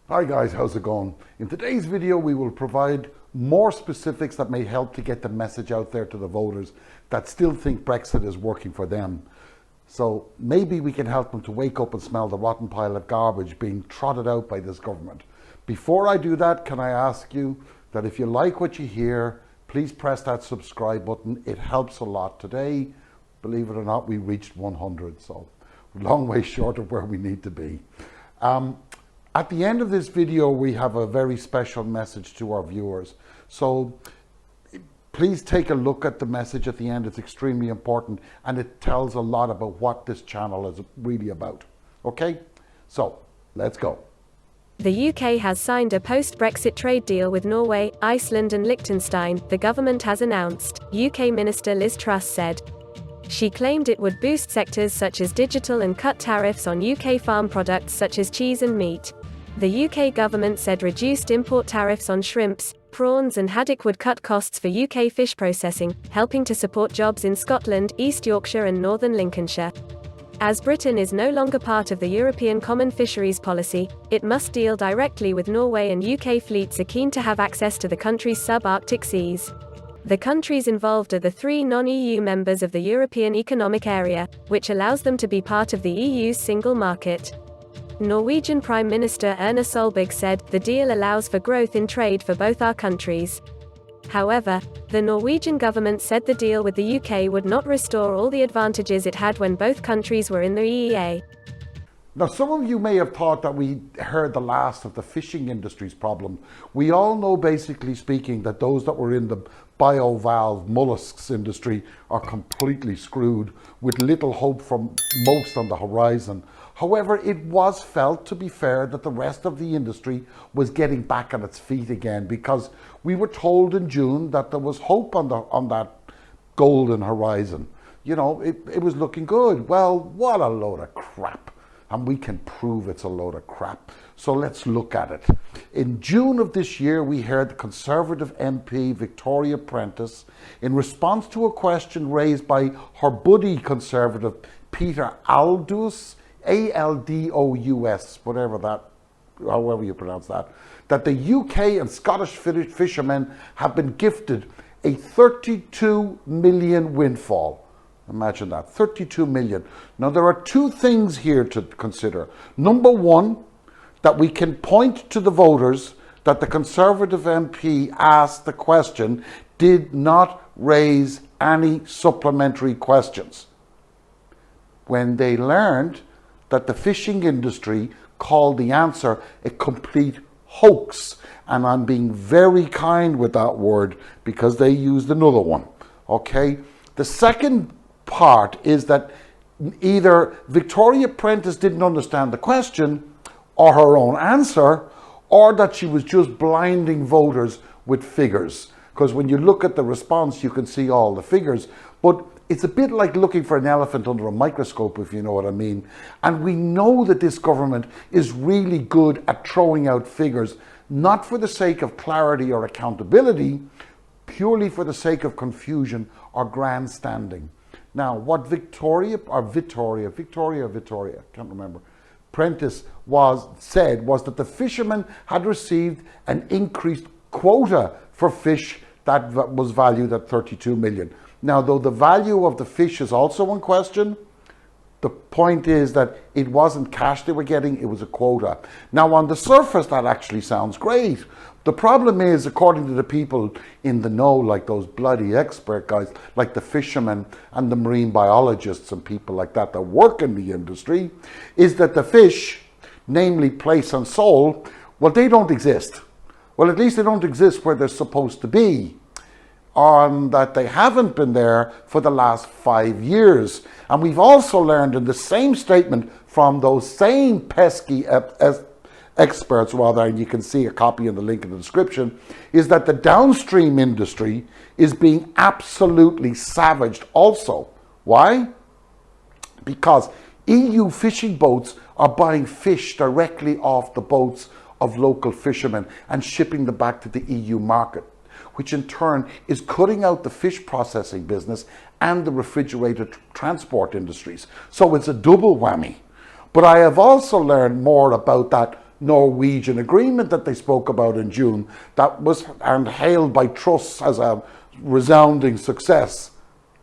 Hi guys, how's it going? In today's video we will provide more specifics that may help to get the message out there to the voters that still think Brexit is working for them. So maybe we can help them to wake up and smell the rotten pile of garbage being trotted out by this government. Before I do that, can I ask you that if you like what you hear, please press that subscribe button. It helps a lot. Today, believe it or not, we reached 100, so a long way short of where we need to be. At the end of this video, we have a very special message to our viewers. So please take a look at the message at the end. It's extremely important and it tells a lot about what this channel is really about. Okay, so let's go. The UK has signed a post-Brexit trade deal with Norway, Iceland and Liechtenstein, the government has announced, UK Minister Liz Truss said. She claimed it would boost sectors such as digital and cut tariffs on UK farm products such as cheese and meat. The UK government said reduced import tariffs on shrimps, prawns and haddock would cut costs for UK fish processing, helping to support jobs in Scotland, East Yorkshire and northern Lincolnshire. As Britain is no longer part of the European Common Fisheries Policy, it must deal directly with Norway, and UK fleets are keen to have access to the country's sub-Arctic seas. The countries involved are the three non-EU members of the European Economic Area, which allows them to be part of the EU's single market. Norwegian Prime Minister Erna Solberg said, "The deal allows for growth in trade for both our countries." However, the Norwegian government said the deal with the UK would not restore all the advantages it had when both countries were in the EEA. Now, some of you may have thought that we heard the last of the fishing industry's problem. We all know, basically speaking, that those that were in the bivalve mollusks industry are completely screwed, with little hope from most on the horizon. However, it was felt, to be fair, that the rest of the industry was getting back on its feet again, because we were told in June that there was hope on that golden horizon. You know, it was looking good. Well, what a load of crap. And we can prove it's a load of crap. So let's look at it. In June of this year, we heard the Conservative MP Victoria Prentice, in response to a question raised by her buddy Conservative Peter Aldous, A-L-D-O-U-S, however you pronounce that, that the UK and Scottish fishermen have been gifted a 32 million windfall. Imagine that, 32 million. Now, there are two things here to consider. Number one, that we can point to the voters that the Conservative MP asked the question did not raise any supplementary questions when they learned that the fishing industry called the answer a complete hoax. And I'm being very kind with that word because they used another one, okay? The second part is that either Victoria Prentice didn't understand the question or her own answer, or that she was just blinding voters with figures. Because when you look at the response, you can see all the figures. But it's a bit like looking for an elephant under a microscope, if you know what I mean. And we know that this government is really good at throwing out figures, not for the sake of clarity or accountability, purely for the sake of confusion or grandstanding. Now, what Victoria, can't remember, Prentice said was that the fishermen had received an increased quota for fish that was valued at 32 million. Now, though the value of the fish is also in question, the point is that it wasn't cash they were getting, it was a quota. Now, on the surface, that actually sounds great. The problem is, according to the people in the know, like those bloody expert guys, like the fishermen and the marine biologists and people like that that work in the industry, is that the fish, namely plaice and sole, well, they don't exist. Well, at least they don't exist where they're supposed to be, on that they haven't been there for the last 5 years. And we've also learned in the same statement from those same pesky experts, and you can see a copy in the link in the description, is that the downstream industry is being absolutely savaged also. Why? Because EU fishing boats are buying fish directly off the boats of local fishermen and shipping them back to the EU market, which in turn is cutting out the fish processing business and the refrigerated transport industries. So it's a double whammy. But I have also learned more about that Norwegian agreement that they spoke about in June that was and hailed by trusts as a resounding success.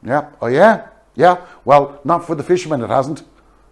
Yeah, oh yeah, yeah. Well, not for the fishermen, it hasn't.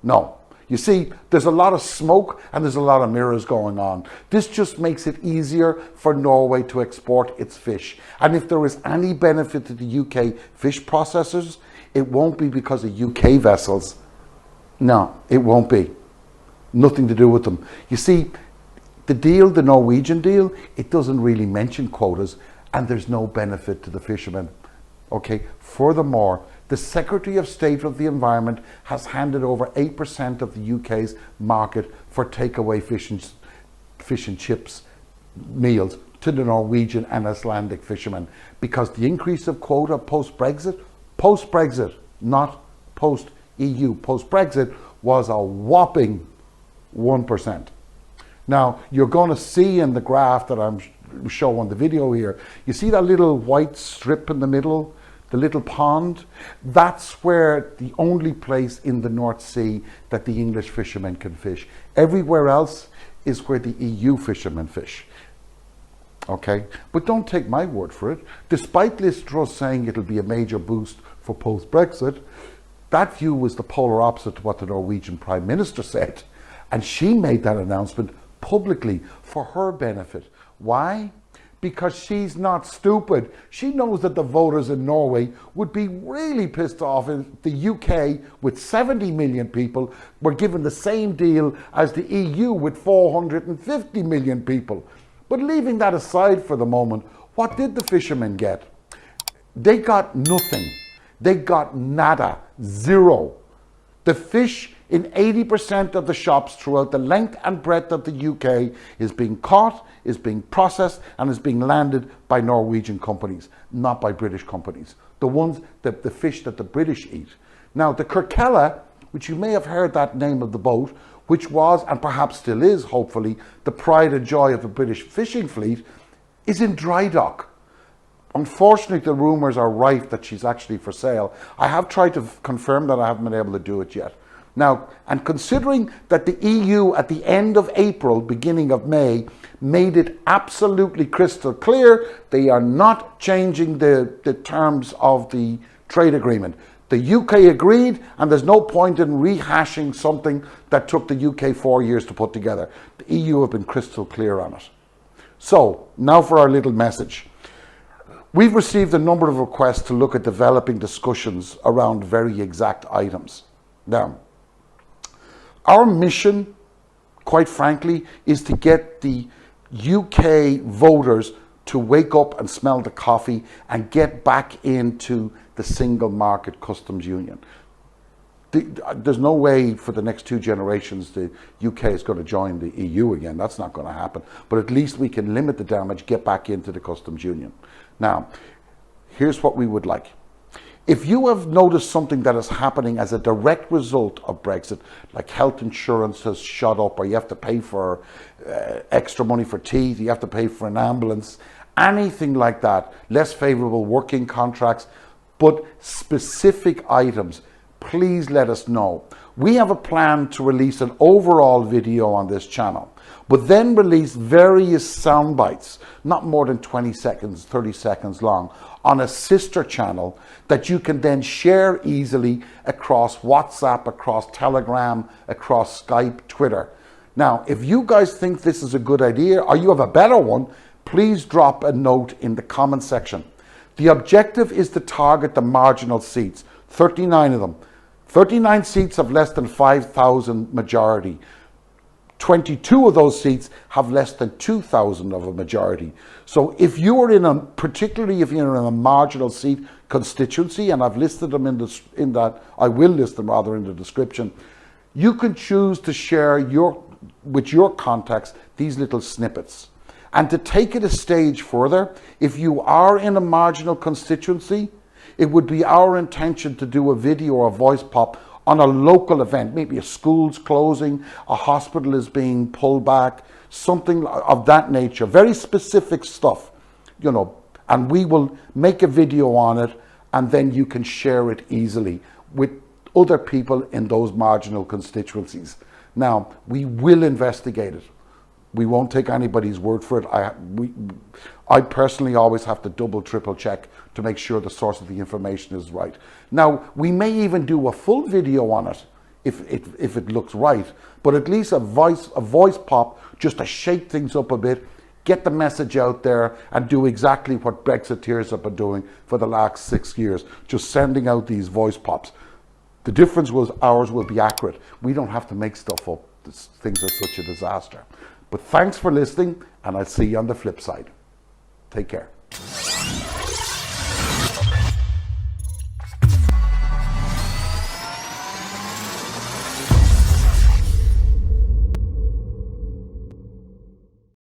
No. You see, there's a lot of smoke and there's a lot of mirrors going on. This just makes it easier for Norway to export its fish. And if there is any benefit to the UK fish processors, it won't be because of UK vessels. No, it won't be. Nothing to do with them. You see, the deal, the Norwegian deal, it doesn't really mention quotas and there's no benefit to the fishermen. Okay, furthermore, the Secretary of State of the Environment has handed over 8% of the UK's market for takeaway fish and chips meals to the Norwegian and Icelandic fishermen because the increase of quota post-Brexit, not post-EU, post-Brexit was a whopping 1%. Now, you're going to see in the graph that I'm showing on the video here, you see that little white strip in the middle? The little pond, that's where the only place in the North Sea that the English fishermen can fish. Everywhere else is where the EU fishermen fish. Okay, but don't take my word for it. Despite Liz Truss saying it'll be a major boost for post-Brexit, that view was the polar opposite to what the Norwegian Prime Minister said. And she made that announcement publicly for her benefit. Why? Because she's not stupid. She knows that the voters in Norway would be really pissed off if the UK, with 70 million people, were given the same deal as the EU with 450 million people. But leaving that aside for the moment, what did the fishermen get? They got nothing. They got nada, zero. The fish in 80% of the shops throughout the length and breadth of the UK is being caught, is being processed, and is being landed by Norwegian companies, not by British companies. The fish that the British eat. Now, the Kirkella, which you may have heard that name of the boat, which was, and perhaps still is, hopefully, the pride and joy of the British fishing fleet, is in dry dock. Unfortunately, the rumours are rife that she's actually for sale. I have tried to confirm that, I haven't been able to do it yet. Now, and considering that the EU at the end of April, beginning of May, made it absolutely crystal clear they are not changing the terms of the trade agreement. The UK agreed, and there's no point in rehashing something that took the UK 4 years to put together. The EU have been crystal clear on it. So, now for our little message. We've received a number of requests to look at developing discussions around very exact items. Now, our mission, quite frankly, is to get the UK voters to wake up and smell the coffee and get back into the single market customs union. There's no way for the next 2 generations the UK is going to join the EU again. That's not going to happen. But at least we can limit the damage, get back into the customs union. Now, here's what we would like. If you have noticed something that is happening as a direct result of Brexit, like health insurance has shot up, or you have to pay for extra money for teeth, you have to pay for an ambulance, anything like that, less favourable working contracts, but specific items, please let us know. We have a plan to release an overall video on this channel, but then release various sound bites, not more than 20 seconds, 30 seconds long, on a sister channel that you can then share easily across WhatsApp, across Telegram, across Skype, Twitter. Now, if you guys think this is a good idea, or you have a better one, please drop a note in the comment section. The objective is to target the marginal seats, 39 of them. 39 seats have less than 5,000 majority. 22 of those seats have less than 2,000 of a majority. So if you are in a, particularly if you're in a marginal seat constituency, and I've listed them in that, I will list them rather in the description, you can choose to share with your contacts these little snippets. And to take it a stage further, if you are in a marginal constituency, it would be our intention to do a video or a voice pop on a local event, maybe a school's closing, a hospital is being pulled back, something of that nature, very specific stuff, you know, and we will make a video on it, and then you can share it easily with other people in those marginal constituencies. Now, we will investigate it. We won't take anybody's word for it. I personally always have to double, triple check to make sure the source of the information is right. Now, we may even do a full video on it if it looks right, but at least a voice pop just to shake things up a bit, get the message out there, and do exactly what Brexiteers have been doing for the last 6 years, just sending out these voice pops. The difference was ours will be accurate. We don't have to make stuff up. Things are such a disaster. But thanks for listening, and I'll see you on the flip side. Take care.